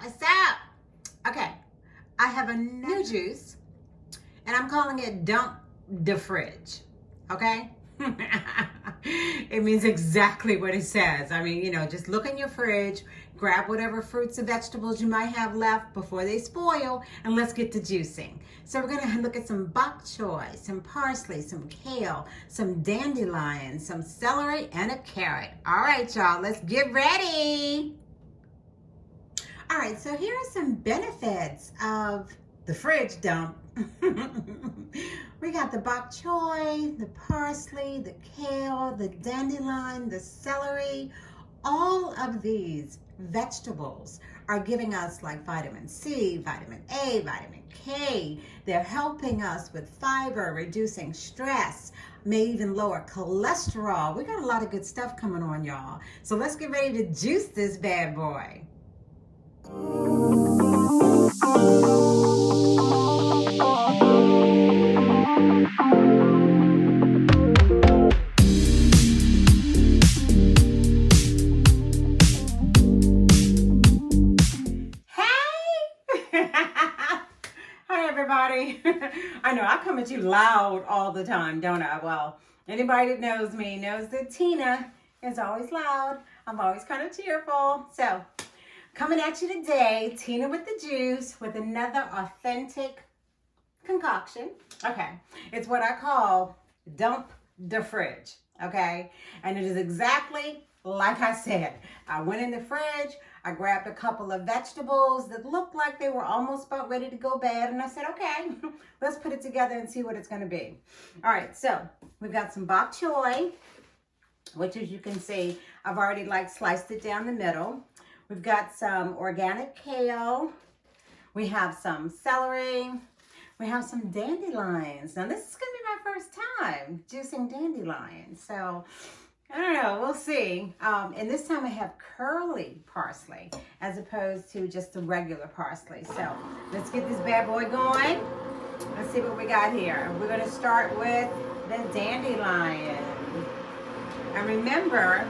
What's up? Okay, I have a new juice, and I'm calling it Dump the Fridge. Okay? It means exactly what it says. I mean, just look in your fridge, grab whatever fruits and vegetables you might have left before they spoil, and let's get to juicing. So we're gonna look at some bok choy, some parsley, some kale, some dandelion, some celery, and a carrot. All right, y'all, let's get ready. All right, so here are some benefits of the fridge dump. We got the bok choy, the parsley, the kale, the dandelion, the celery. All of these vegetables are giving us like vitamin C, vitamin A, vitamin K. They're helping us with fiber, reducing stress, may even lower cholesterol. We got a lot of good stuff coming on, y'all. So let's get ready to juice this bad boy. Hi everybody. I know I come at you loud all the time, don't I? Well, anybody that knows me knows that Tina is always loud. I'm always kind of cheerful. So coming at you today, Tina with the juice, with another authentic concoction. Okay, it's what I call dump the fridge. Okay, and it is exactly like I said. I went in the fridge, I grabbed a couple of vegetables that looked like they were almost about ready to go bad, and I said, okay, let's put it together and see what it's going to be. All right, so we've got some bok choy, which, as you can see, I've already sliced it down the middle. We've got some organic kale. We have some celery. We have some dandelions. Now, this is going to be my first time juicing dandelions. So, I don't know. We'll see. And this time I have curly parsley as opposed to just the regular parsley. So, let's get this bad boy going. Let's see what we got here. We're going to start with the dandelion. And remember,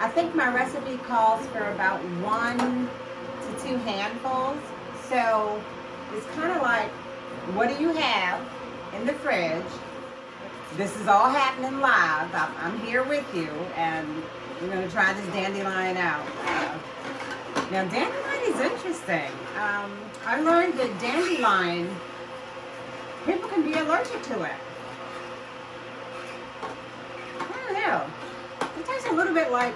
I think my recipe calls for about 1 to 2 handfuls. So it's kind of like, what do you have in the fridge? This is all happening live. I'm here with you, and we're going to try this dandelion out. Now, dandelion is interesting. I learned that dandelion, people can be allergic to it. I don't know. It tastes a little bit like,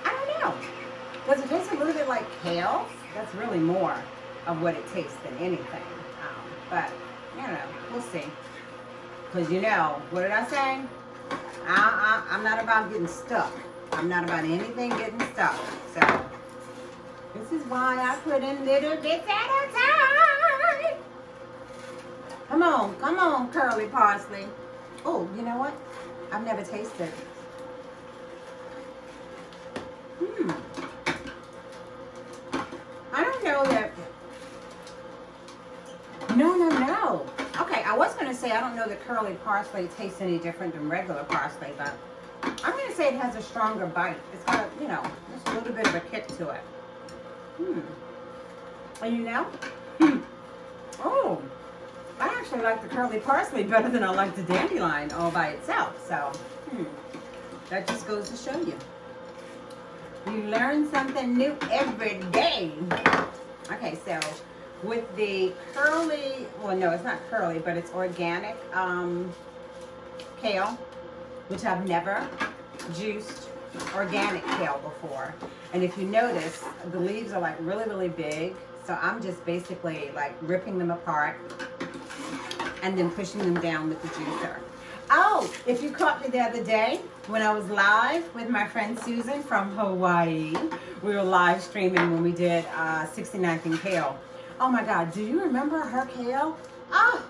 I don't know. Does it taste a little bit like kale? That's really more of what it tastes than anything. But, I don't know. We'll see. Because what did I say? I'm not about getting stuck. I'm not about anything getting stuck. So, this is why I put in little bits at a time. Come on, curly parsley. Oh, you know what? I've never tasted it. I don't know that. No. Okay, I was going to say I don't know that curly parsley tastes any different than regular parsley, but I'm going to say it has a stronger bite. It's got, just a little bit of a kick to it. And oh, I actually like the curly parsley better than I like the dandelion all by itself. So, that just goes to show you. You learn something new every day. Okay, so with the curly, well, no, it's not curly, but it's organic kale, which I've never juiced organic kale before. And if you notice, the leaves are really, really big. So I'm just basically ripping them apart and then pushing them down with the juicer. Oh, if you caught me the other day when I was live with my friend Susan from Hawaii, we were live streaming when we did 69th and kale. Oh my God, do you remember her kale? Oh,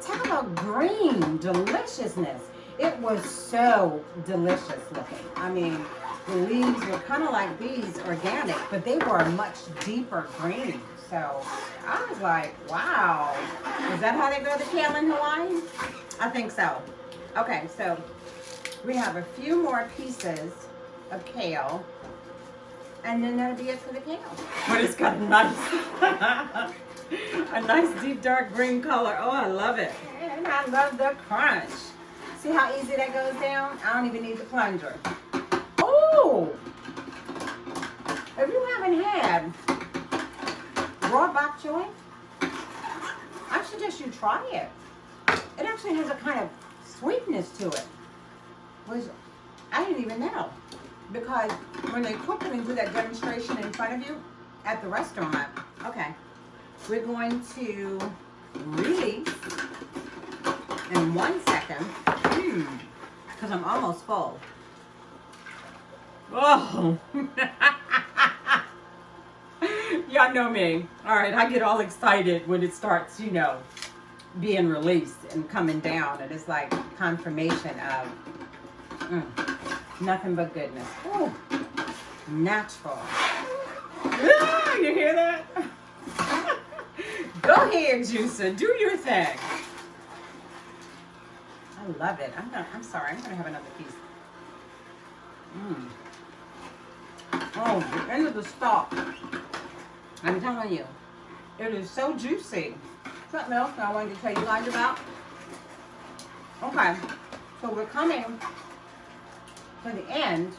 talk about green deliciousness. It was so delicious looking. I mean, the leaves were kind of like these, organic, but they were a much deeper green. So I was like, wow. Is that how they grow the kale in Hawaii? I think so. Okay, so we have a few more pieces of kale. And then that'll be it for the kale. But it's got a nice, a nice deep dark green color. Oh, I love it. And I love the crunch. See how easy that goes down? I don't even need the plunger. Oh! If you haven't had raw bok choy, I suggest you try it. It actually has a kind of sweetness to it, which I didn't even know. Because when they cook it and do that demonstration in front of you at the restaurant, okay, we're going to release in 1 second, because I'm almost full. Oh, y'all know me. All right, I get all excited when it starts, you know, being released and coming down, and it's like confirmation of nothing but goodness. Ooh, natural. Ah, you hear that? Go ahead, Juicer, do your thing. I love it. I'm sorry, I'm gonna have another piece. Oh, the end of the stalk. I'm telling you, it is so juicy. Something else I wanted to tell you guys about. Okay, so we're coming to the end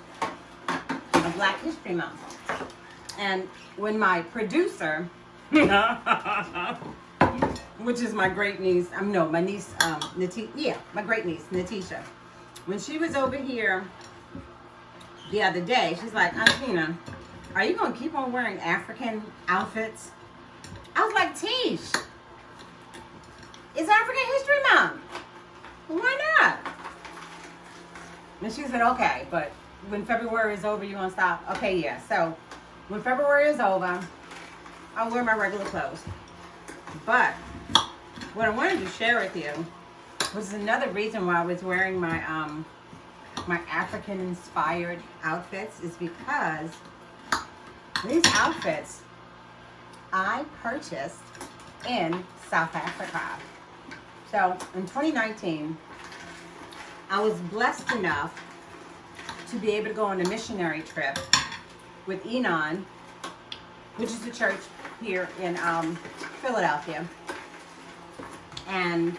of Black History Month. And when my producer, which is my great niece, my niece, my great niece, Natisha, when she was over here the other day, she's like, Aunt Tina, are you going to keep on wearing African outfits? I was like, Tish, it's African History Month. Why not? And she said, okay, but when February is over, you want to stop? Okay, yeah. So when February is over, I'll wear my regular clothes. But what I wanted to share with you was another reason why I was wearing my my African-inspired outfits is because these outfits I purchased in South Africa. So in 2019, I was blessed enough to be able to go on a missionary trip with Enon, which is a church here in Philadelphia. And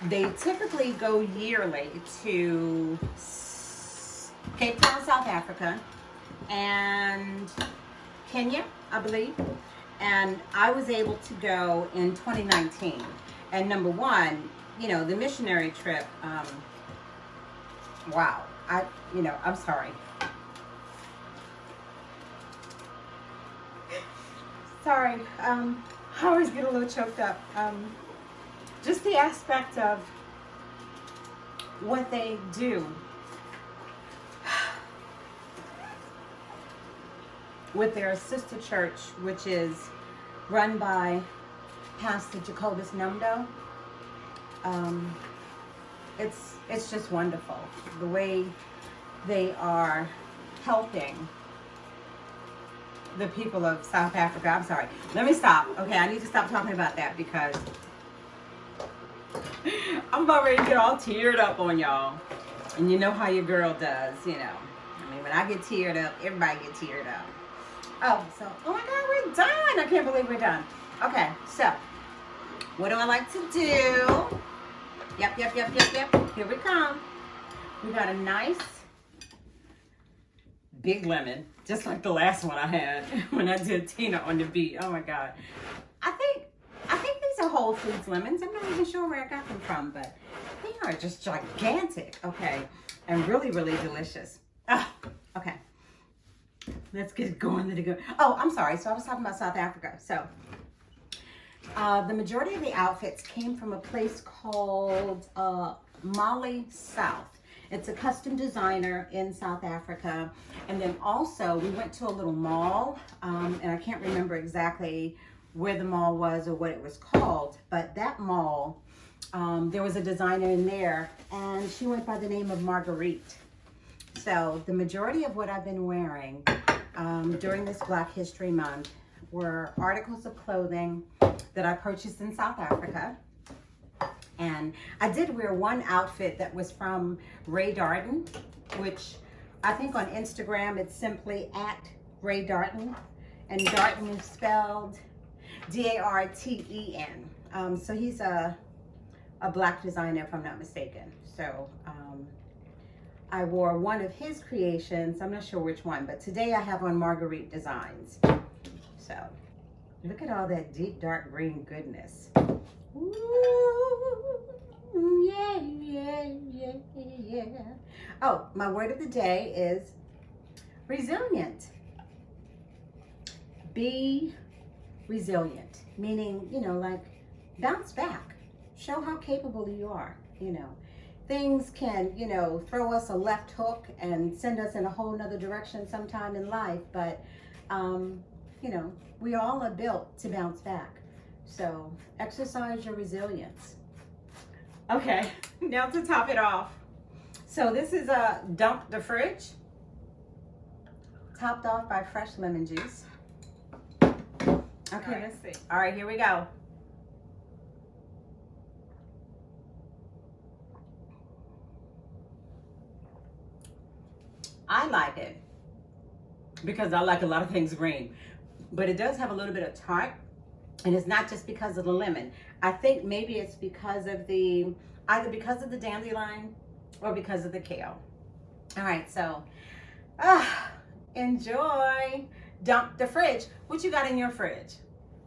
they typically go yearly to Cape Town, South Africa, and Kenya, I believe. And I was able to go in 2019. And number one, you know, the missionary trip, wow. I'm sorry. Sorry, I always get a little choked up. Just the aspect of what they do with their sister church, which is run by Pastor Jacobus Numdo. It's just wonderful the way they are helping the people of South Africa. I'm sorry. Let me stop. Okay, I need to stop talking about that because I'm about ready to get all teared up on y'all. And you know how your girl does, you know. I mean, when I get teared up, everybody gets teared up. Oh my God, we're done. I can't believe we're done. Okay, so what do I like to do? Yep. Here we come. We got a nice big lemon, just like the last one I had when I did Tina on the beat. Oh my God. I think these are Whole Foods lemons. I'm not even sure where I got them from, but they are just gigantic, okay, and really, really delicious. Okay. Let's get going. Oh, I'm sorry. So I was talking about South Africa. So the majority of the outfits came from a place called Mali South. It's a custom designer in South Africa. And then also we went to a little mall, and I can't remember exactly where the mall was or what it was called, but that mall, there was a designer in there, and she went by the name of Marguerite. So the majority of what I've been wearing during this Black History Month were articles of clothing that I purchased in South Africa. And I did wear one outfit that was from Ray Darden, which I think on Instagram it's simply Ray Darten, and Darten is spelled Darten. So he's a black designer, if I'm not mistaken. So I wore one of his creations. I'm not sure which one, but today I have on Marguerite Designs. So look at all that deep dark green goodness. Ooh, yeah, yeah, yeah, yeah. Oh, my word of the day is resilient. Be resilient, meaning, you know, like bounce back. Show how capable you are, you know. Things can, you know, throw us a left hook and send us in a whole nother direction sometime in life, but, you know, we all are built to bounce back. So exercise your resilience. Okay, now to top it off. So this is a Dump the Fridge, topped off by fresh lemon juice. Okay, let's see. All right, here we go. I like it because I like a lot of things green, but it does have a little bit of tart, and it's not just because of the lemon. I think maybe it's because of either because of the dandelion or because of the kale. All right, so enjoy. Dump the Fridge. What you got in your fridge?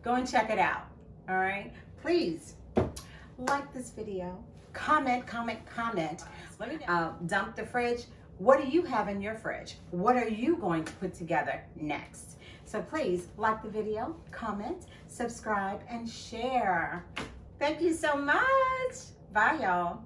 Go and check it out. All right, please like this video, comment. Let me Dump the Fridge. What do you have in your fridge? What are you going to put together next? So please like the video, comment, subscribe, and share. Thank you so much. Bye, y'all.